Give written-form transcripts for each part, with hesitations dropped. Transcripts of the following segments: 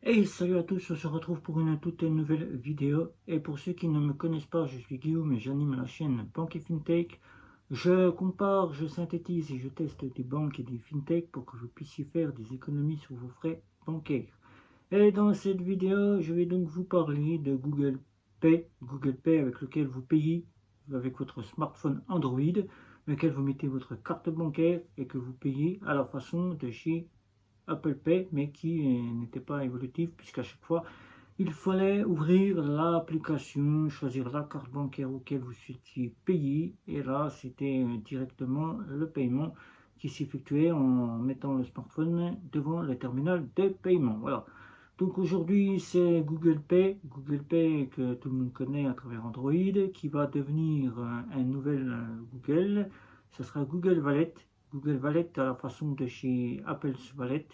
Hey, salut à tous, on se retrouve pour une toute nouvelle vidéo. Et pour ceux qui ne me connaissent pas, je suis Guillaume et j'anime la chaîne Banque et FinTech. Je compare, je synthétise et je teste des banques et des FinTech pour que vous puissiez faire des économies sur vos frais bancaires. Et dans cette vidéo, je vais donc vous parler de Google Pay avec lequel vous payez avec votre smartphone Android, lequel vous mettez votre carte bancaire et que vous payez à la façon de chez Apple Pay, mais qui n'était pas évolutif, puisqu'à chaque fois, il fallait ouvrir l'application, choisir la carte bancaire auquel vous souhaitiez payer, et là, c'était directement le paiement qui s'effectuait en mettant le smartphone devant le terminal de paiement. Voilà. Donc aujourd'hui, c'est Google Pay que tout le monde connaît à travers Android, qui va devenir un nouvel Google. Ce sera Google Wallet. Google Wallet à la façon de chez Apple's Wallet.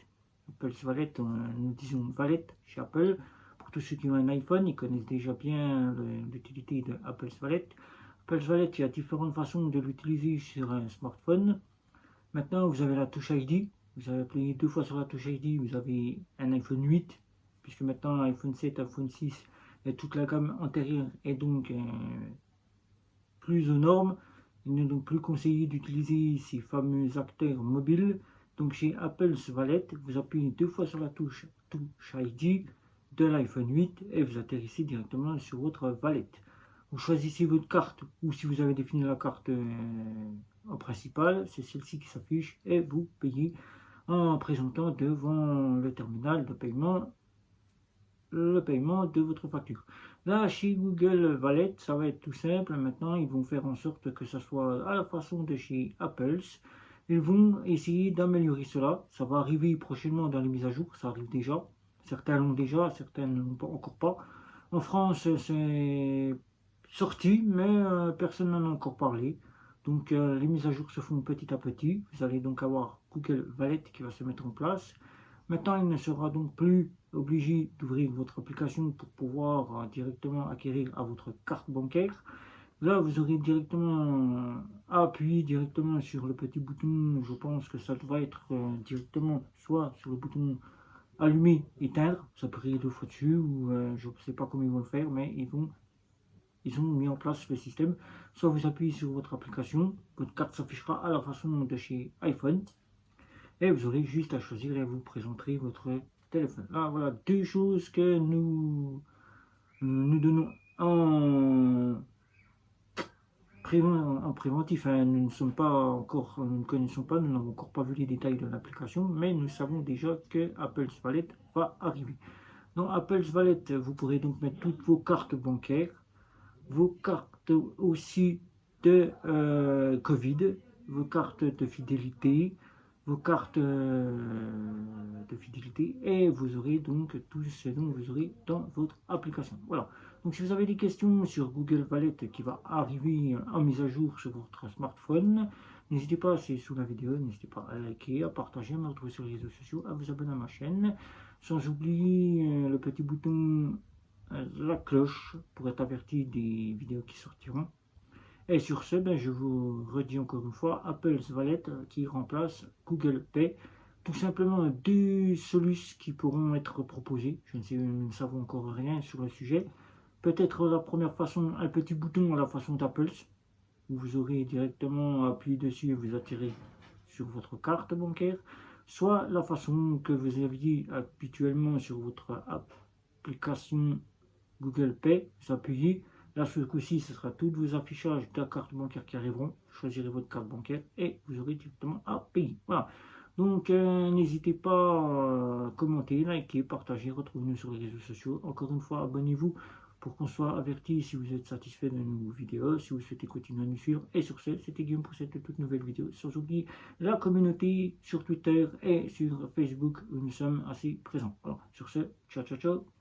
Apple's Wallet, nous disons Wallet chez Apple. Pour tous ceux qui ont un iPhone, ils connaissent déjà bien l'utilité de Apple's Wallet. Apple's Wallet, il y a différentes façons de l'utiliser sur un smartphone. Maintenant, vous avez la touche ID. Vous avez appuyé deux fois sur la touche ID, vous avez un iPhone 8, puisque maintenant l'iPhone 7, iPhone 6 et toute la gamme antérieure est donc plus aux normes. Il n'est donc plus conseillé d'utiliser ces fameux acteurs mobiles. Donc chez Apple's Wallet, vous appuyez deux fois sur la touche ID de l'iPhone 8 et vous atterrissez directement sur votre wallet. Vous choisissez votre carte, ou si vous avez défini la carte en principal, c'est celle-ci qui s'affiche et vous payez en présentant devant le terminal de paiement le paiement de votre facture. Là, chez Google Wallet, ça va être tout simple. Maintenant, ils vont faire en sorte que ce soit à la façon de chez Apple. Ils vont essayer d'améliorer cela. Ça va arriver prochainement dans les mises à jour. Ça arrive déjà. Certains l'ont déjà, certains ne l'ont pas encore pas. En France, c'est sorti, mais personne n'en a encore parlé. Donc, les mises à jour se font petit à petit. Vous allez donc avoir Google Wallet qui va se mettre en place. Maintenant, il ne sera donc plus obligé d'ouvrir votre application pour pouvoir directement acquérir à votre carte bancaire. Là, vous aurez directement à appuyer directement sur le petit bouton. Je pense que ça doit être directement soit sur le bouton allumer, éteindre. Ça peut aller deux fois dessus ou je ne sais pas comment ils vont le faire, mais ils ont mis en place le système. Soit vous appuyez sur votre application, votre carte s'affichera à la façon de chez iPhone. Et vous aurez juste à choisir et vous présenterez votre téléphone. Ah, voilà deux choses que nous donnons en préventif. Hein. Nous ne sommes pas encore, nous ne connaissons pas, nous n'avons encore pas vu les détails de l'application, mais nous savons déjà que Apple's Wallet va arriver. Dans Apple's Wallet, vous pourrez donc mettre toutes vos cartes bancaires, vos cartes aussi de Covid, vos cartes de fidélité, vos cartes de fidélité et vous aurez donc tout ce dont vous aurez dans votre application. Voilà. Donc si vous avez des questions sur Google Wallet qui va arriver en mise à jour sur votre smartphone, n'hésitez pas, c'est sous la vidéo, n'hésitez pas à liker, à partager, à me retrouver sur les réseaux sociaux, à vous abonner à ma chaîne, sans oublier le petit bouton la cloche pour être averti des vidéos qui sortiront. Et sur ce, je vous redis encore une fois, Apple's Wallet qui remplace Google Pay. Tout simplement deux solutions qui pourront être proposées. Nous ne savons encore rien sur le sujet. Peut-être la première façon, un petit bouton à la façon d'Apple, où vous aurez directement appuyé dessus et vous attirez sur votre carte bancaire. Soit la façon que vous aviez habituellement sur votre application Google Pay, vous appuyez. Là, ce coup-ci, ce sera tous vos affichages de carte bancaire qui arriveront. Vous choisirez votre carte bancaire et vous aurez directement à payer. Voilà. Donc, n'hésitez pas à commenter, liker, partager, retrouvez-nous sur les réseaux sociaux. Encore une fois, abonnez-vous pour qu'on soit averti si vous êtes satisfait de nos vidéos, si vous souhaitez continuer à nous suivre. Et sur ce, c'était Guillaume pour cette toute nouvelle vidéo. Sans oublier la communauté sur Twitter et sur Facebook où nous sommes assez présents. Alors, sur ce, ciao, ciao, ciao.